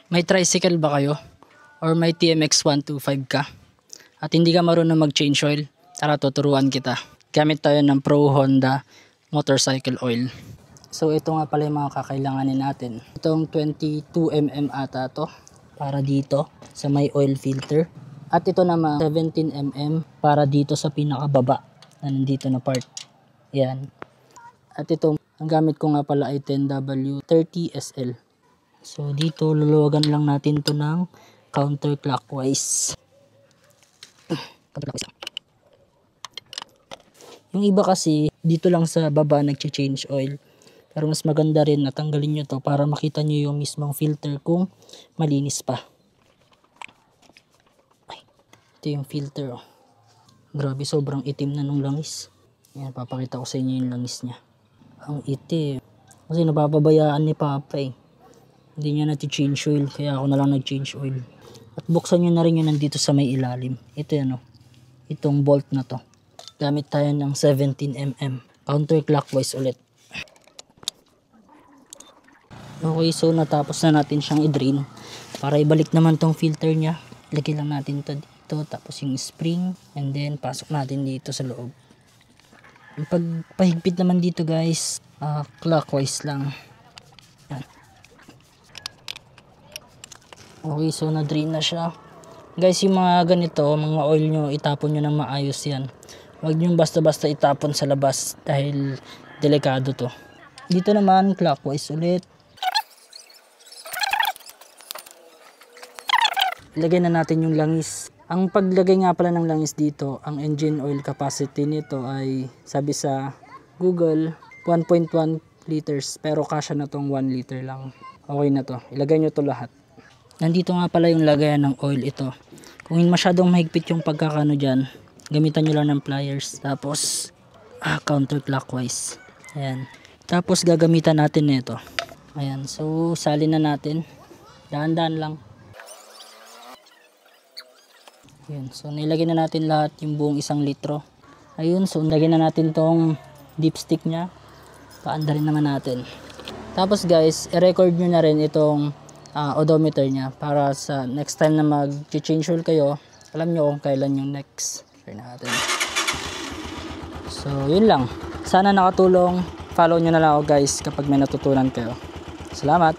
May tricycle ba kayo? Or may TMX 125 ka? At hindi ka marunong mag-change oil? Tara, tuturuan kita. Gamit tayo ng Pro Honda motorcycle oil. So ito nga pala yung mga kakailanganin natin. Itong 22mm ata to para dito sa may oil filter. At ito naman 17mm para dito sa pinakababa na nandito na part. Yan. At ito, ang gamit ko nga pala ay 10W30SL. So dito luluwagan lang natin to ng counterclockwise. Yung iba kasi dito lang sa baba nagche-change oil. Pero mas maganda rin na tanggalin nyo to para makita nyo yung mismong filter kung malinis pa. Ay, ito yung filter. Oh. Grabe, sobrang itim na nung langis. Yan, papakita ko sa inyo yung langis niya. Ang itim. Kasi napapabayaan ni Papa eh. Hindi niya nati-change oil, kaya ako na lang nag-change oil. At buksan nyo na rin yun nandito sa may ilalim. Ito yan o. Itong bolt na to. Gamit tayo ng 17mm. Counterclockwise ulit. Okay, so natapos na natin siyang i-drain. Para ibalik naman tong filter niya. Lagay lang natin to dito. Tapos yung spring. And then pasok natin dito sa loob. Yung pagpahigpit naman dito guys, clockwise lang. Yan. Okay, so na-drain na siya. Guys, yung mga ganito, mga oil nyo, itapon nyo ng maayos yan. Huwag nyo basta-basta itapon sa labas dahil delikado to. Dito naman, clockwise ulit. Ilagay na natin yung langis. Ang paglagay nga pala ng langis dito, ang engine oil capacity nito ay, sabi sa Google, 1.1 liters. Pero kasya na tong 1 liter lang. Okay na to. Ilagay nyo to lahat. Nandito nga pala yung lagayan ng oil ito. Kung masyadong mahigpit yung pagkakano dyan, gamitan nyo lang ng pliers. Tapos, counterclockwise. Ayan. Tapos, gagamitan natin nito. Ayan. So, salin na natin. Dahan-dahan lang. Ayan. So, nilagay na natin lahat yung buong 1 litro. Ayun. So, nilagay na natin tong dipstick nya. Paandarin naman natin. Tapos, guys, i-record nyo na rin itong odometer niya para sa next time na mag-change oil kayo, alam nyo kung kailan yung next. Try natin. So, yun lang. Sana nakatulong. Follow nyo na lang ako guys kapag may natutunan kayo. Salamat!